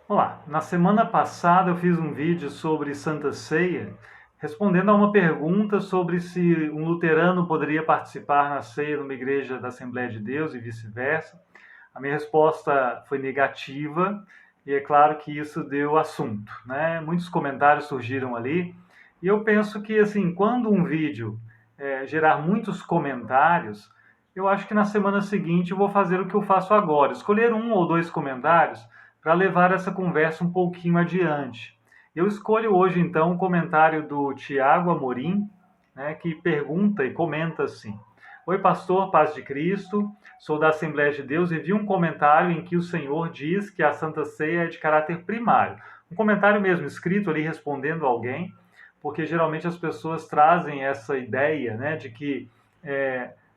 Olá, na semana passada eu fiz um vídeo sobre Santa Ceia, respondendo a uma pergunta sobre se um luterano poderia participar na ceia numa igreja da Assembleia de Deus e vice-versa. A minha resposta foi negativa e é claro que isso deu assunto, né? Muitos comentários surgiram ali e eu penso que assim, quando um vídeo gerar muitos comentários, eu acho que na semana seguinte eu vou fazer o que eu faço agora, escolher um ou dois comentários para levar essa conversa um pouquinho adiante. Eu escolho hoje então o comentário do Tiago Amorim, né, que pergunta e comenta assim: Oi, pastor, paz de Cristo, sou da Assembleia de Deus e vi um comentário em que o Senhor diz que a Santa Ceia é de caráter primário. Um comentário mesmo escrito ali respondendo a alguém, porque geralmente as pessoas trazem essa ideia, né, de que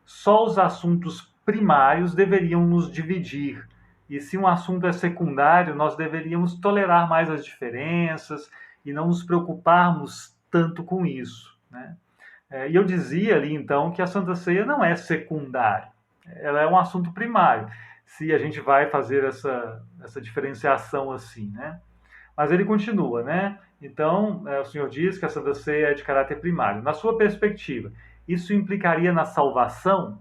só os assuntos primários deveriam nos dividir. E se um assunto é secundário, nós deveríamos tolerar mais as diferenças e não nos preocuparmos tanto com isso, né? E eu dizia ali então que a Santa Ceia não é secundária, ela é um assunto primário, se a gente vai fazer essa diferenciação assim, né? Mas ele continua, né? Então, o Senhor diz que a Santa Ceia é de caráter primário. Na sua perspectiva, isso implicaria na salvação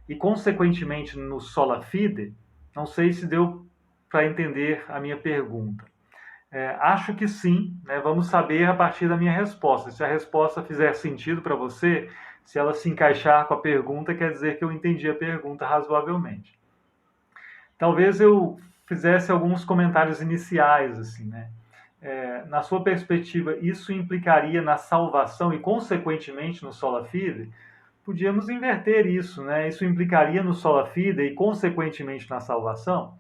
e, consequentemente, no sola fide? Não sei se deu para entender a minha pergunta. Acho que sim, né? Vamos saber a partir da minha resposta. Se a resposta fizer sentido para você, se ela se encaixar com a pergunta, quer dizer que eu entendi a pergunta razoavelmente. Talvez eu fizesse alguns comentários iniciais, assim, né? Na sua perspectiva, isso implicaria na salvação e, consequentemente, no sola fide? Podíamos inverter isso, né? Isso implicaria no sola fide e, consequentemente, na salvação?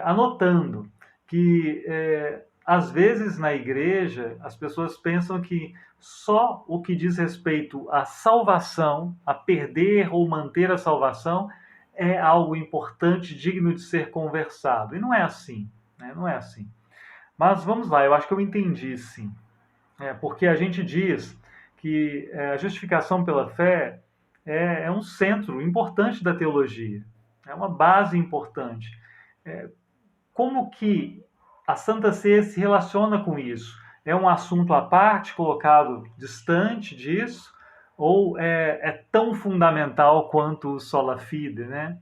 Anotando que às vezes na igreja as pessoas pensam que só o que diz respeito à salvação, a perder ou manter a salvação, é algo importante, digno de ser conversado. E não é assim, né? Não é assim. Mas vamos lá, eu acho que eu entendi sim. Porque a gente diz que a justificação pela fé é um centro importante da teologia, é uma base importante. Como que a Santa Ceia se relaciona com isso? É um assunto à parte, colocado distante disso, ou é tão fundamental quanto o sola fide, né?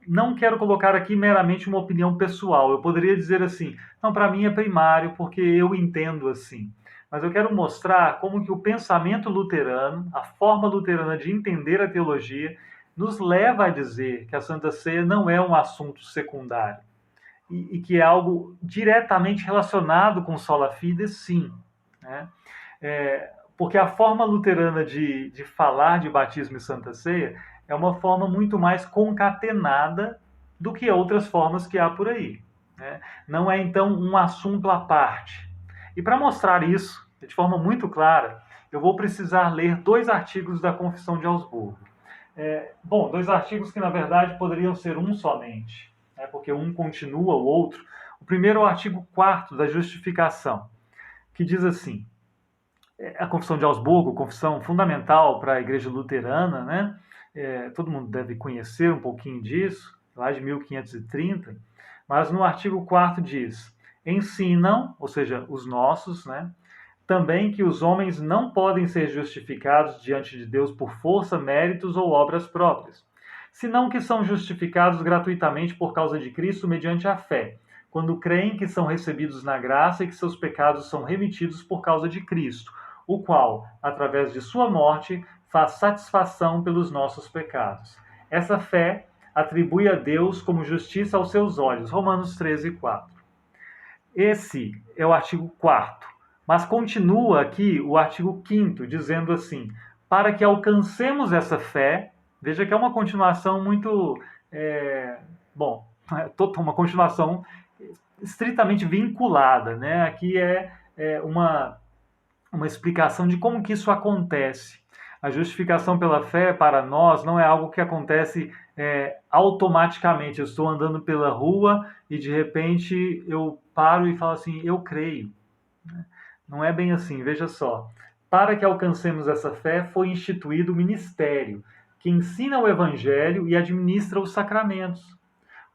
Não quero colocar aqui meramente uma opinião pessoal. Eu poderia dizer assim, não, para mim é primário porque eu entendo assim. Mas eu quero mostrar como que o pensamento luterano, a forma luterana de entender a teologia, nos leva a dizer que a Santa Ceia não é um assunto secundário e que é algo diretamente relacionado com sola fide, sim. Né? Porque a forma luterana de falar de batismo e Santa Ceia é uma forma muito mais concatenada do que outras formas que há por aí. Né? Não é, então, um assunto à parte. E para mostrar isso de forma muito clara, eu vou precisar ler dois artigos da Confissão de Augsburgo. Bom, dois artigos que, na verdade, poderiam ser um somente, né? Porque um continua o outro. O primeiro é o artigo 4º da justificação, que diz assim: a Confissão de Augsburgo, confissão fundamental para a Igreja Luterana, né? Todo mundo deve conhecer um pouquinho disso, lá de 1530, mas no artigo 4º diz: ensinam, ou seja, os nossos, né? Também que os homens não podem ser justificados diante de Deus por força, méritos ou obras próprias, senão que são justificados gratuitamente por causa de Cristo mediante a fé, quando creem que são recebidos na graça e que seus pecados são remitidos por causa de Cristo, o qual, através de sua morte, faz satisfação pelos nossos pecados. Essa fé atribui a Deus como justiça aos seus olhos. Romanos 13:4. Esse é o artigo 4º, mas continua aqui o artigo 5º, dizendo assim: para que alcancemos essa fé, veja que é uma continuação muito, bom, uma continuação estritamente vinculada, né? Aqui uma explicação de como que isso acontece. A justificação pela fé para nós não é algo que acontece automaticamente. Eu estou andando pela rua e de repente eu paro e falo assim, eu creio. Não é bem assim, veja só. Para que alcancemos essa fé, foi instituído o ministério, que ensina o evangelho e administra os sacramentos.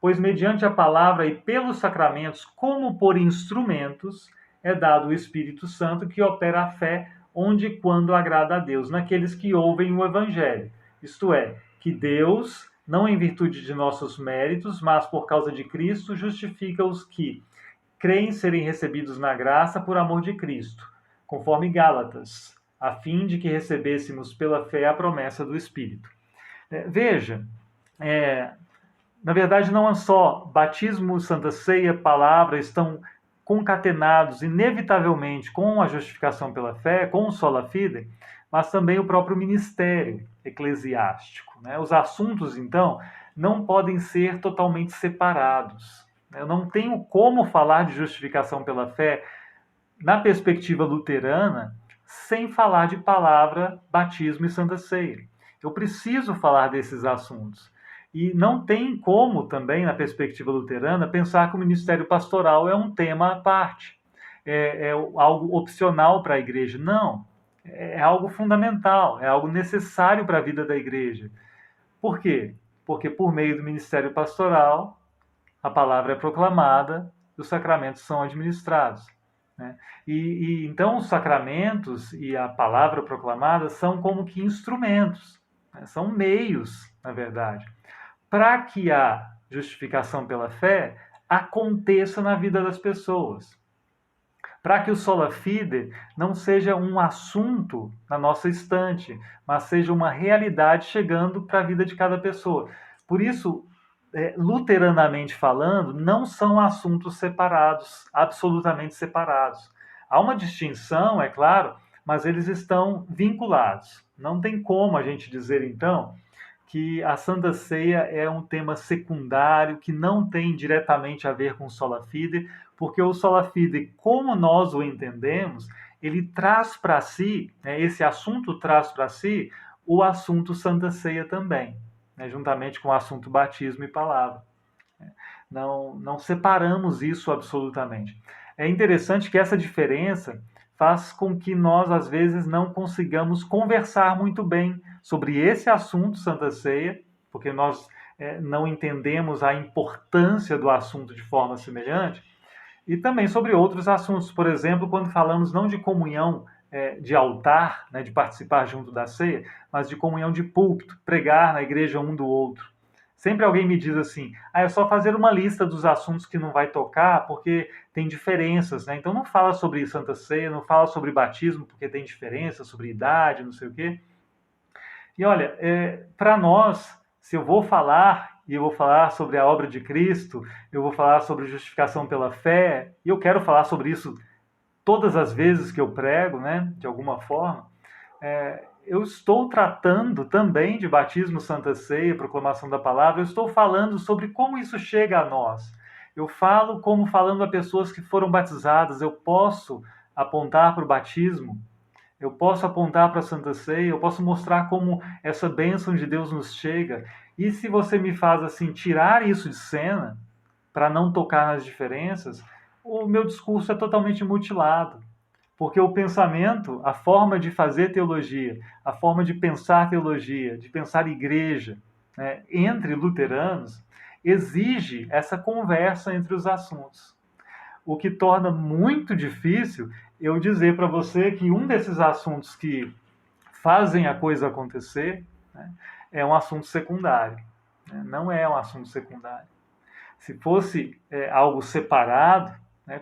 Pois mediante a palavra e pelos sacramentos, como por instrumentos, é dado o Espírito Santo que opera a fé onde e quando agrada a Deus, naqueles que ouvem o Evangelho. Isto é, que Deus, não em virtude de nossos méritos, mas por causa de Cristo, justifica os que creem serem recebidos na graça por amor de Cristo, conforme Gálatas, a fim de que recebêssemos pela fé a promessa do Espírito. Veja, na verdade, não é só batismo, Santa Ceia, palavra, estão concatenados inevitavelmente com a justificação pela fé, com o sola fide, mas também o próprio ministério eclesiástico. Né? Os assuntos, então, não podem ser totalmente separados. Eu não tenho como falar de justificação pela fé na perspectiva luterana sem falar de palavra, batismo e Santa Ceia. Eu preciso falar desses assuntos. E não tem como também, na perspectiva luterana, pensar que o ministério pastoral é um tema à parte, é algo opcional para a igreja. Não, é algo fundamental, é algo necessário para a vida da igreja. Por quê? Porque por meio do ministério pastoral, a palavra é proclamada e os sacramentos são administrados. Né? E então os sacramentos e a palavra proclamada são como que instrumentos, né? São meios, na verdade, para que a justificação pela fé aconteça na vida das pessoas. Para que o sola fide não seja um assunto na nossa estante, mas seja uma realidade chegando para a vida de cada pessoa. Por isso, luteranamente falando, não são assuntos separados, absolutamente separados. Há uma distinção, é claro, mas eles estão vinculados. Não tem como a gente dizer, então, que a Santa Ceia é um tema secundário, que não tem diretamente a ver com o sola fide, porque o sola fide, como nós o entendemos, ele traz para si, né, esse assunto traz para si o assunto Santa Ceia também, né, juntamente com o assunto batismo e palavra. Não separamos isso absolutamente. É interessante que essa diferença faz com que nós, às vezes, não consigamos conversar muito bem sobre esse assunto, Santa Ceia, porque nós não entendemos a importância do assunto de forma semelhante, e também sobre outros assuntos. Por exemplo, quando falamos não de comunhão de altar, né, de participar junto da ceia, mas de comunhão de púlpito, pregar na igreja um do outro. Sempre alguém me diz assim, é só fazer uma lista dos assuntos que não vai tocar, porque tem diferenças, né? Então não fala sobre Santa Ceia, não fala sobre batismo, porque tem diferença, sobre idade, não sei o quê. E olha, para nós, se eu vou falar, e eu vou falar sobre a obra de Cristo, eu vou falar sobre justificação pela fé, e eu quero falar sobre isso todas as vezes que eu prego, né, de alguma forma, eu estou tratando também de batismo, Santa Ceia, proclamação da palavra, eu estou falando sobre como isso chega a nós. Eu falo como falando a pessoas que foram batizadas, eu posso apontar para o batismo, eu posso apontar para a Santa Ceia, eu posso mostrar como essa bênção de Deus nos chega. E se você me faz assim tirar isso de cena, para não tocar nas diferenças, o meu discurso é totalmente mutilado. Porque o pensamento, a forma de fazer teologia, a forma de pensar igreja, né, entre luteranos, exige essa conversa entre os assuntos. O que torna muito difícil eu dizer para você que um desses assuntos que fazem a coisa acontecer, né, é um assunto secundário. Né? Não é um assunto secundário. Se fosse algo separado, né,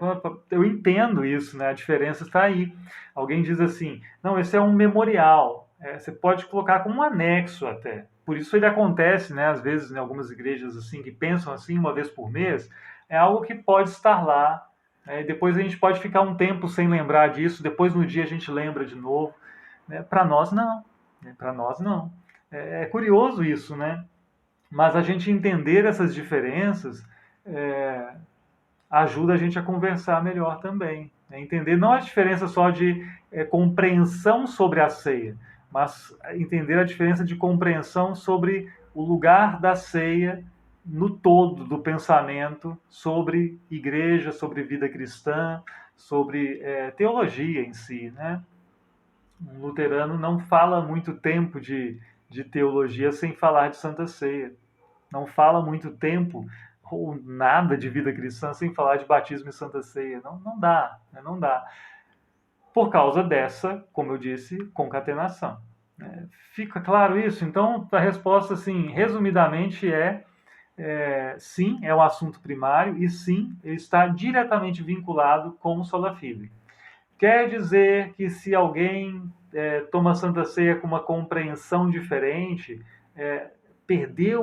eu entendo isso, né, a diferença está aí. Alguém diz assim, não, esse é um memorial, você pode colocar como um anexo até. Por isso ele acontece, né, às vezes em algumas igrejas assim que pensam assim uma vez por mês, é algo que pode estar lá. Depois a gente pode ficar um tempo sem lembrar disso, depois no dia a gente lembra de novo. Né? Para nós não, né? Para nós não. É curioso isso, né? Mas a gente entender essas diferenças ajuda a gente a conversar melhor também. Né? Entender não a diferença só de compreensão sobre a ceia, mas entender a diferença de compreensão sobre o lugar da ceia no todo do pensamento sobre igreja, sobre vida cristã, sobre teologia em si. Né? Um luterano não fala muito tempo de teologia sem falar de Santa Ceia. Não fala muito tempo ou nada de vida cristã sem falar de batismo e Santa Ceia. Não, não dá, né? Não dá. Por causa dessa, como eu disse, concatenação. Fica claro isso? Então, a resposta, assim, resumidamente, sim, é o assunto primário e sim, ele está diretamente vinculado com o sola fide. Quer dizer que se alguém toma Santa Ceia com uma compreensão diferente, perdeu